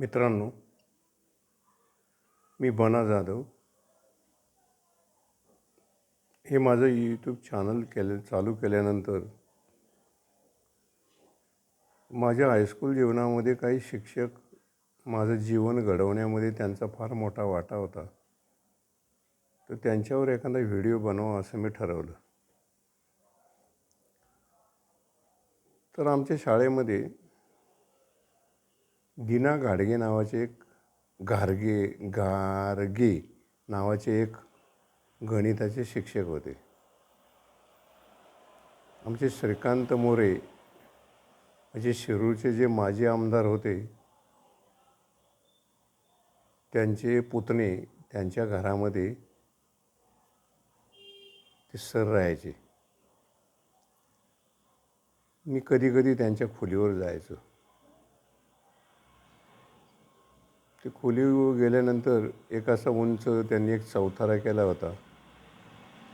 मित्रांनो, मी बना जाधव. हे माझं यूट्यूब चॅनल चालू केल्यानंतर माझ्या हायस्कूल जीवनामध्ये काही शिक्षक माझं जीवन घडवण्यामध्ये त्यांचा फार मोठा वाटा होता. तर त्यांच्यावर एखादा व्हिडिओ बनवावा असं मी ठरवलं. तर आमच्या शाळेमध्ये दीना गाडगे नावाचे एक गारगे नावाचे एक गणिताचे शिक्षक होते. आमचे श्रीकांत मोरे म्हणजे शिरूरचे जे माजी आमदार होते, त्यांचे पुतणे त्यांच्या घरामध्ये ते सर राहायचे. मी कधी कधी त्यांच्या खोलीवर जायचो. ते खोलीवर गेल्यानंतर एक असा उंच त्यांनी एक चौथरा केला होता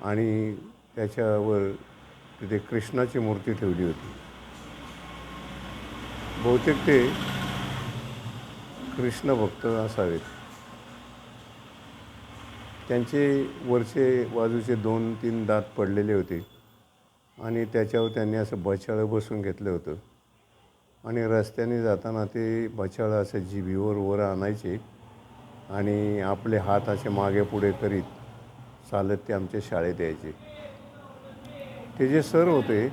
आणि त्याच्यावर तिथे कृष्णाची मूर्ती ठेवली होती. बहुतेक ते कृष्ण भक्त असावेत. त्यांचे वरचे बाजूचे 2-3 दात पडलेले होते आणि त्याच्यावर त्यांनी असं बछाळं बसून घेतलं होतं आणि रस्त्याने जाताना ते बछाळं असं जिभीवर वर आणायचे आणि आपले हात असे मागे पुढे करीत चालत ते आमच्या शाळेत यायचे. ते जे सर होते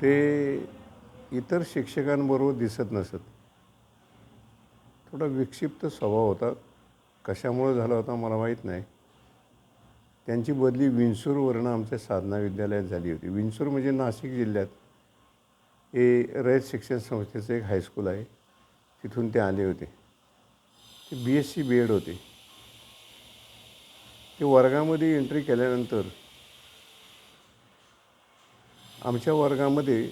ते इतर शिक्षकांबरोबर दिसत नसत. थोडा विक्षिप्त स्वभाव होता. कशामुळे झाला होता मला माहीत नाही. त्यांची बदली विंचूरवरनं आमच्या साधना विद्यालयात झाली होती. विंचूर म्हणजे नाशिक जिल्ह्यात हे रयत शिक्षण संस्थेचं एक हायस्कूल आहे. तिथून ते आले होते. ते BSc B.Ed होते. ते वर्गामध्ये एंट्री केल्यानंतर आमच्या वर्गामध्ये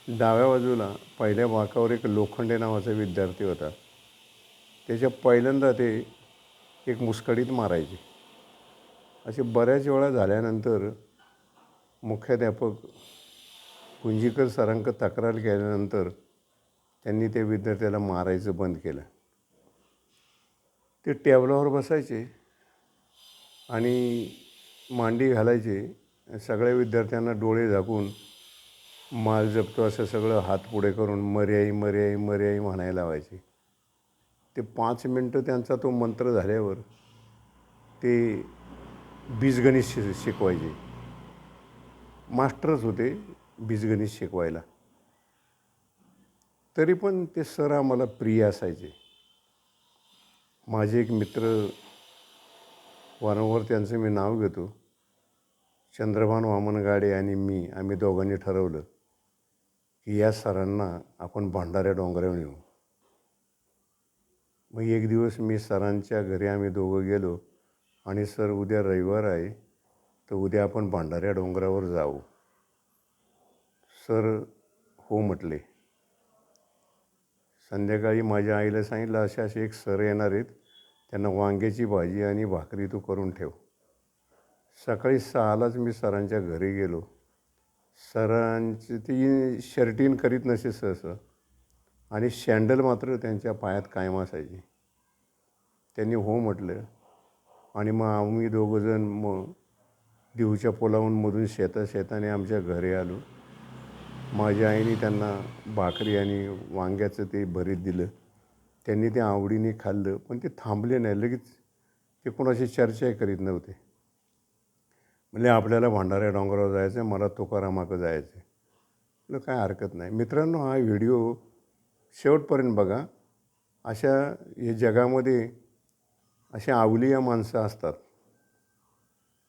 डाव्या बाजूला पहिल्या बाकावर एक लोखंडे नावाचा विद्यार्थी होता. त्याच्या पहिल्यांदा ते एक मुस्कडीत मारायचे. असे बऱ्याच वेळा झाल्यानंतर मुख्याध्यापक पुंजीकर सरांक तक्रार केल्यानंतर त्यांनी ते विद्यार्थ्याला मारायचं बंद केलं. ते टेबलावर बसायचे आणि मांडी घालायचे. सगळ्या विद्यार्थ्यांना डोळे झाकून माल जपतो असं सगळं हात पुढे करून मर्याई मर्याई मर्याई म्हणायला लावायचे. ते 5 मिनटं त्यांचा तो मंत्र झाल्यावर ते बीजगणित शिकवायचे. मास्टरच होते बीजगणित शिकवायला. तरी पण ते सर आम्हाला प्रिय असायचे. माझे एक मित्र, वारंवार त्यांचं मी नाव घेतो, चंद्रभान वामन गाडे आणि मी, आम्ही दोघांनी ठरवलं की या सरांना आपण भंडाऱ्या डोंगरावर नेऊ. मग एक दिवस मी सरांच्या घरी आम्ही दोघं गेलो आणि सर उद्या रविवार आहे तर उद्या आपण भंडाऱ्या डोंगरावर जाऊ. सर हो म्हटले. संध्याकाळी माझ्या आईला सांगितलं असे असे एक सर येणार आहेत, त्यांना वांग्याची भाजी आणि भाकरी तू करून ठेव. सकाळी 6लाच मी सरांच्या घरी गेलो. सरांची ती शर्टीन करीत नसे सहसा आणि शँडल मात्र त्यांच्या पायात कायम असायची. त्यांनी हो म्हटलं आणि मग आम्ही दोघंजण मग देऊच्या पुलावून मधून शेताने आमच्या घरी आलो. माझ्या आईने त्यांना भाकरी आणि वांग्याचं ते भरीत दिलं. त्यांनी ते आवडीने खाल्लं. पण ते थांबले नाही. लगेच ते कोणाशी चर्चाही करीत नव्हते. म्हणजे आपल्याला भंडाऱ्या डोंगरावर जायचं आहे, मला तुकारामाकडं जायचं आहे. म्हटलं काय हरकत नाही. मित्रांनो, हा व्हिडिओ शेवटपर्यंत बघा. हे जगामध्ये अशा अवलिया माणसं असतात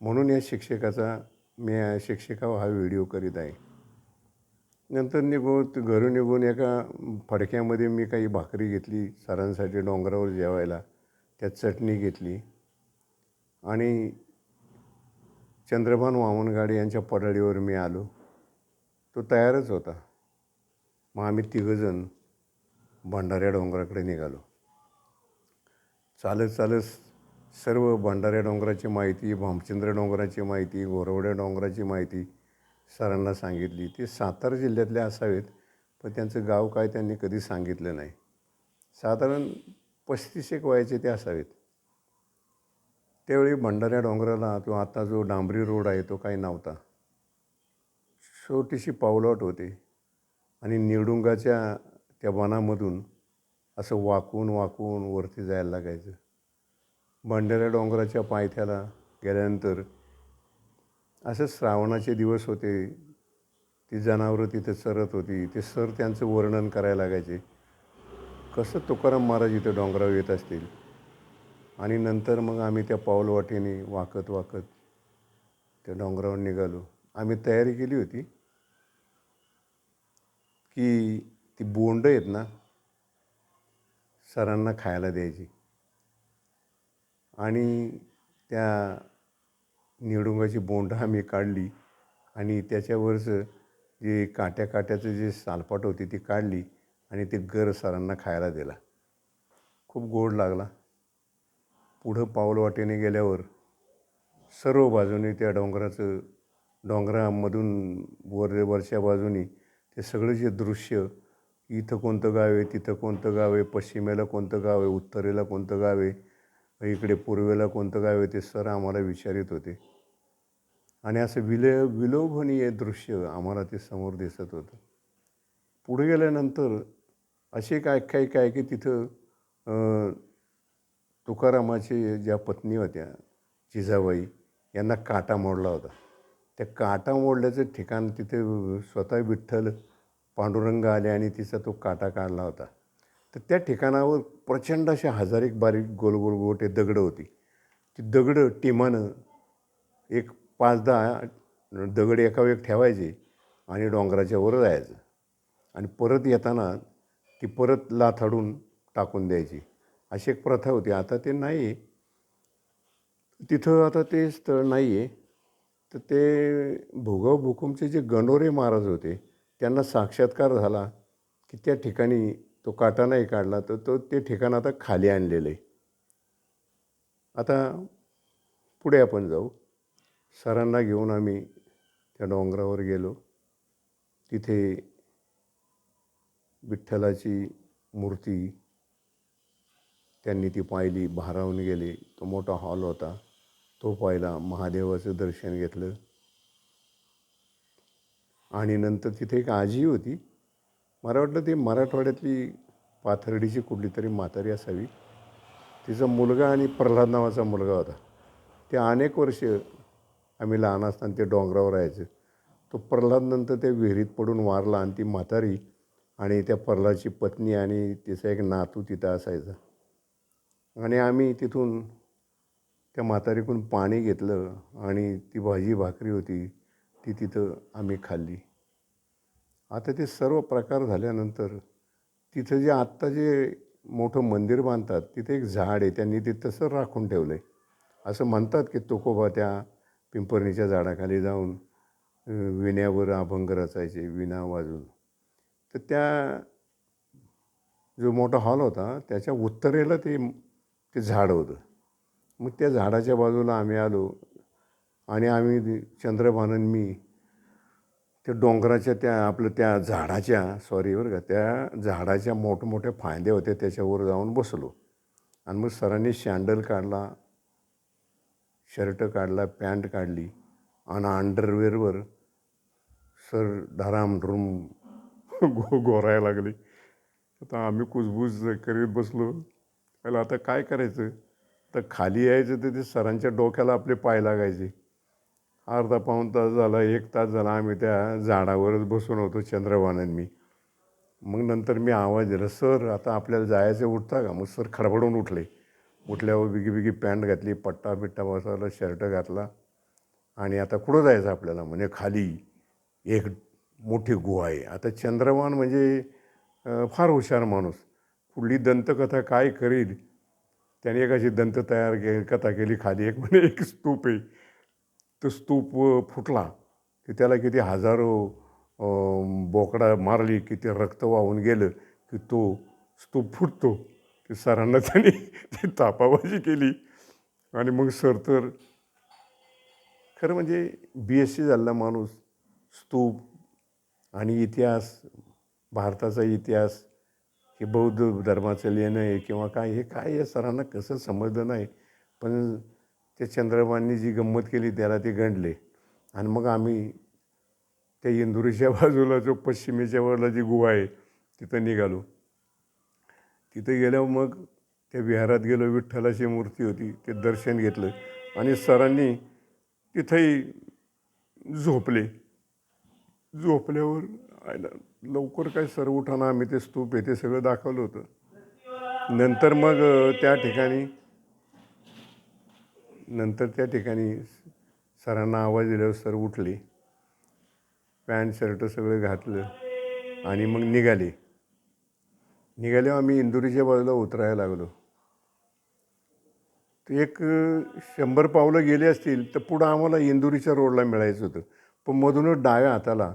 म्हणून या शिक्षकावर हा व्हिडिओ करीत आहे. नंतर घरून निघून एका फडक्यामध्ये मी काही भाकरी घेतली सरांसाठी डोंगरावर जेवायला. त्यात चटणी घेतली आणि चंद्रभान वामन गाडे यांच्या पडाळीवर मी आलो. तो तयारच होता. मग आम्ही तिघंजण भंडाऱ्या डोंगराकडे निघालो. चालत चालत सर्व भंडाऱ्या डोंगराची माहिती, भामचंद्र डोंगराची माहिती, गोरवड्या डोंगराची माहिती सरांना सांगितली. ते सातारा जिल्ह्यातले असावेत, पण त्यांचं गाव काय त्यांनी कधी सांगितलं नाही. साधारण 35 एक वयाचे ते असावेत. त्यावेळी भंडाऱ्या डोंगराला किंवा आता जो डांबरी रोड आहे तो काही नव्हता. छोटीशी पावलवाट होती आणि निवडुंगाच्या त्या वनामधून असं वाकून वाकून वरती जायला लागायचं. भंडाऱ्या डोंगराच्या पायथ्याला गेल्यानंतर असं श्रावणाचे दिवस होते. ती जनावरं तिथे चरत होती. ते सर त्यांचं वर्णन करायला लागायचे. कसं तुकाराम महाराज इथं डोंगरावर येत असतील. आणि नंतर मग आम्ही त्या पाऊलवाटेने वाकत वाकत त्या डोंगरावर निघालो. आम्ही तयारी केली होती की ती बोंडं आहेत ना सरांना खायला द्यायची. आणि त्या निवडुंगाची बोंडं आम्ही काढली आणि त्याच्यावरचं जे काट्याचं जे सालपाट होती ती काढली आणि ते गर सरांना खायला दिला. खूप गोड लागला. पुढं पाऊलवाटेने गेल्यावर सर्व बाजूनी त्या डोंगरामधून वरच्या बाजूनी ते सगळं जे दृश्य, इथं कोणतं गाव आहे, तिथं कोणतं गाव आहे, पश्चिमेला कोणतं गाव आहे, उत्तरेला कोणतं गाव आहे, इकडे पूर्वेला कोणतं गाव आहे, ते सर आम्हाला विचारित होते. आणि असं विलोभनीय दृश्य आम्हाला ते समोर दिसत होतं. पुढे गेल्यानंतर अशी एक आख्यायिका आहे की तिथं तुकारामाची ज्या पत्नी होत्या जिजाबाई यांना काटा मोडला होता. त्या काटा मोडल्याचं ठिकाण तिथे स्वतः विठ्ठल पांडुरंग आले आणि तिचा तो काटा काढला होता. तर त्या ठिकाणावर प्रचंड अशा हजारेक बारीक गोल गोल गोटे दगडं होती. ती दगडं टिमानं एक 5-10 दगड एकावर एक ठेवायचे आणि डोंगराच्या वर जायचं आणि परत येताना ती परत लाथाडून टाकून द्यायची. अशी एक प्रथा होती. आता ते नाही आहे तिथं, आता ते स्थळ नाही आहे. तर ते भोगाव भुकुमचे जे गणोरे महाराज होते त्यांना साक्षात्कार झाला की त्या ठिकाणी तो काटा नाही काढला तर ते ठिकाण आता खाली आणलेलं आहे. आता पुढे आपण जाऊ. सरांना घेऊन आम्ही त्या डोंगरावर गेलो. तिथे विठ्ठलाची मूर्ती त्यांनी ती पाहिली, भारावून गेले. तो मोठा हॉल होता तो पाहिला, महादेवाचं दर्शन घेतलं. आणि नंतर तिथे एक आजी होती. मला वाटलं ती मराठवाड्यातली पाथर्डीची कुठली तरी म्हातारी असावी. तिचा मुलगा आणि प्रल्हाद नावाचा मुलगा होता. ते अनेक वर्ष आम्ही लहान असताना ते डोंगरावर राहायचं. तो प्रल्हाद नंतर त्या विहिरीत पडून वारला आणि ती म्हातारी आणि त्या प्रल्हादची पत्नी आणि तिचा एक नातू तिथं असायचा. आणि आम्ही तिथून त्या म्हातारीकडून पाणी घेतलं आणि ती भाजी भाकरी होती ती तिथं आम्ही खाल्ली. आता ते सर्व प्रकार झाल्यानंतर तिथं जे आत्ता जे मोठं मंदिर बांधतात तिथे एक झाड आहे, त्यांनी ते तसं राखून ठेवलं आहे. असं म्हणतात की तुकोबा त्या पिंपरणीच्या झाडाखाली जाऊन विण्यावर अभंग रचायचे विणा वाजून. तर त्या जो मोठा हॉल होता त्याच्या उत्तरेला ते झाड होतं. मग त्या झाडाच्या बाजूला आम्ही आलो आणि आम्ही चंद्रभानन मी त्या डोंगराच्या त्या झाडाच्या बरं का, त्या झाडाच्या मोठमोठ्या फांद्या होत्या त्याच्यावर जाऊन बसलो. आणि मग सरांनी शँडल काढला, शर्ट काढला, पॅन्ट काढली आणि अंडरवेअरवर सर ढरामढुम गोरायला लागले. आता आम्ही कुजबूज करीत बसलो. त्याला आता काय करायचं. तर खाली यायचं तर ते सरांच्या डोक्याला आपले पाय लागायचे. अर्धा पाऊण तास झाला, 1 तास झाला आम्ही त्या झाडावरच बसून होतो चंद्रभानन मी. मग नंतर मी आवाज दिला, सर आता आपल्याला जायचं, उठता का. मग सर खडबडून उठले. उठल्यावर बिगी पॅन्ट घातली, पट्टा बिट्टा बसवला, शर्ट घातला आणि आता कुठं जायचं आपल्याला. म्हणजे खाली एक मोठी गुहा आहे. आता चंद्रभान म्हणजे फार हुशार माणूस. कुठली दंतकथा काय करील त्याने एक अशी कथा केली. खाली एक म्हणजे एक स्तूप आहे. तो स्तूप फुटला की त्याला किती हजारो बोकडा मारली की ते रक्त वाहून गेलं की तो स्तूप फुटतो. ते सरांना त्यांनी ती तापाबाजी केली. आणि मग सर तर खरं म्हणजे BSc झालेला माणूस स्तूप आणि इतिहास, भारताचा इतिहास हे बौद्ध धर्माचं लेणं आहे किंवा काय, हे काय या सरांना कसं समजलं नाही. पण त्या चंद्रभाननी जी गंमत केली त्याला ते गंडले. आणि मग आम्ही त्या इंदुरीच्या बाजूला जो पश्चिमेच्या बाजूला जी गुहा आहे तिथं निघालो. तिथे गेल्यावर मग त्या विहारात गेलो. विठ्ठलाची मूर्ती होती, ते दर्शन घेतलं आणि सरांनी तिथंही झोपले. झोपल्यावर लवकर काय सर उठाना, आम्ही ते स्तूप आहे ते सगळं दाखवलं होतं. नंतर मग त्या ठिकाणी सरांना आवाज दिल्यावर सर उठले, पॅन्ट शर्ट सगळं घातलं आणि मग निघाल्यावर आम्ही इंदुरीच्या बाजूला उतरायला लागलो. तर एक 100 पावलं गेले असतील तर पुढं आम्हाला इंदुरीच्या रोडला मिळायचं होतं. पण मधूनच डाव्या हाताला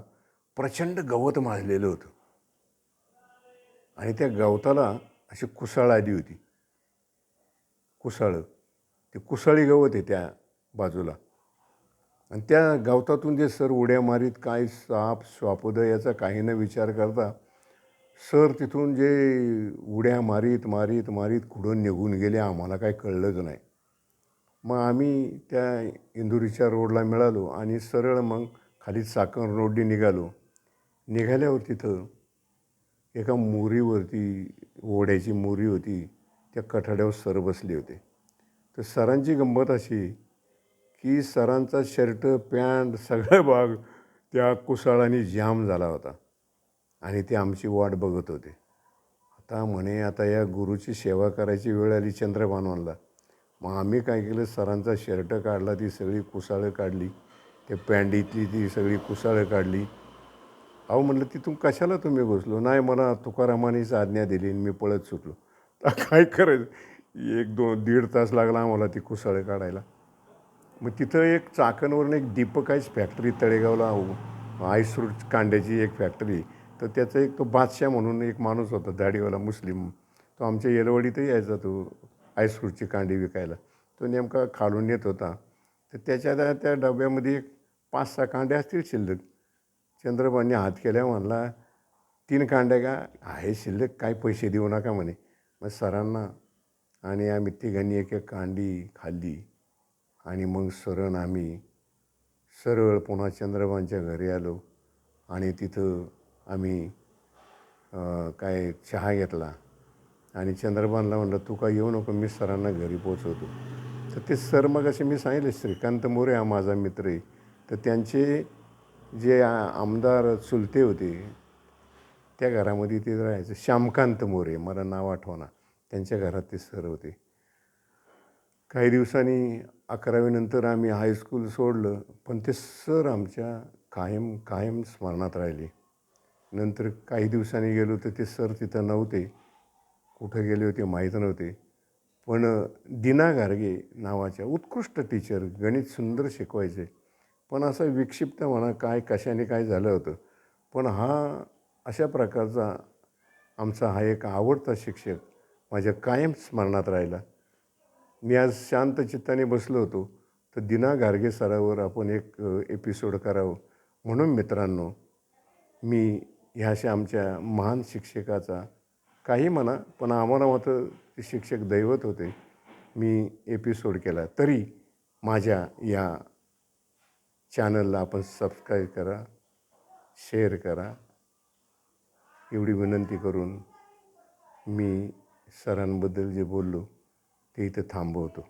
प्रचंड गवत माजलेलं होतं आणि त्या गवताला अशी कुसाळ आली होती. ते कुसाळी गवत आहे त्या बाजूला. आणि त्या गवतातून जे सर उड्या मारीत, काय साप श्वापद याचा काही न विचार करता सर तिथून जे उड्या मारीत मारीत मारीत कुठून निघून गेले आम्हाला काही कळलंच नाही. मग आम्ही त्या इंदुरीच्या रोडला मिळालो आणि सरळ मग खाली चाकण रोडनी निघाल्यावर तिथं एका मोरीवरती, ओढ्याची मोरी होती, त्या कठाड्यावर सर बसले होते. तर सरांची गंमत अशी की सरांचा शर्ट पॅन्ट सगळा भाग त्या कुसाळाने जाम झाला होता आणि ते आमची वाट बघत होते. आता या गुरुची सेवा करायची वेळ आली चंद्रभानला. मग आम्ही काय केलं, सरांचा शर्ट काढला, ती सगळी कुसाळं काढली, त्या पॅन्टीतली ती सगळी कुसाळं काढली. अहो म्हटलं, तिथून कशाला तुम्ही घुसलो? नाही, मला तुकारामानीच आज्ञा दिली आणि मी पळत सुटलो. तर काय करायचं, 1-2-1.5 तास लागला आम्हाला ती कुसाळं काढायला. मग तिथं एक चाकणवरून एक दीपक आईस फॅक्टरी तळेगावला, आईसफ्रूट कांड्याची एक फॅक्टरी. तर त्याचा एक तो बादशाह म्हणून एक माणूस होता, दाढीवाला मुस्लिम. तो आमच्या येलवाडीतही यायचा, तो आईसफ्रूटची कांडी विकायला. तो नेमका खालून येत होता. तर त्या डब्यामध्ये एक 5-6 कांड्या असतील शिल्लक. चंद्रभानने हात केल्या, म्हणला 3 कांड्या का आहे शिल्लक, काय पैसे देऊ नका म्हणे. मग सरांना आणि आम्ही तिघांनी एक एक कांडी खाल्ली आणि मग आम्ही सरळ पुन्हा चंद्रभानच्या घरी आलो आणि तिथं आम्ही काय चहा घेतला आणि चंद्रभानला म्हणलं, तू काय येऊ नको, मी सरांना घरी पोचवतो. तर ते सर मग असे मी सांगितले, श्रीकांत मोरे हा माझा मित्र आहे. तर त्यांचे जे आमदार चुलते होते त्या घरामध्ये ते राहायचं, श्यामकांत मोरे, मला नाव आठवना, त्यांच्या घरात ते सर होते. काही दिवसांनी 11वी नंतर आम्ही हायस्कूल सोडलं, पण ते सर आमच्या कायम स्मरणात राहिले. नंतर काही दिवसांनी गेलो तर ते सर तिथं नव्हते, कुठं गेले होते माहीत नव्हते. पण दिना गार्गे नावाच्या उत्कृष्ट टीचर, गणित सुंदर शिकवायचे. पण असं विक्षिप्त म्हणा काय कशाने काय झालं होतं. पण अशा प्रकारचा आमचा हा एक आवडता शिक्षक माझ्या कायम स्मरणात राहिला. मी आज शांत चित्ताने बसलो होतो तर दिना गार्गे सरावर आपण एक एपिसोड करावं म्हणून मित्रांनो, मी ह्याशा आमच्या महान शिक्षकाचा, काही म्हणा पण आम्हाला मात्र ते शिक्षक दैवत होते, मी एपिसोड केला. तरी माझ्या या चॅनलला आपण सबस्क्राईब करा, शेअर करा, एवढी विनंती करून मी सरांबद्दल जे बोललो ते इथं थांबवतो.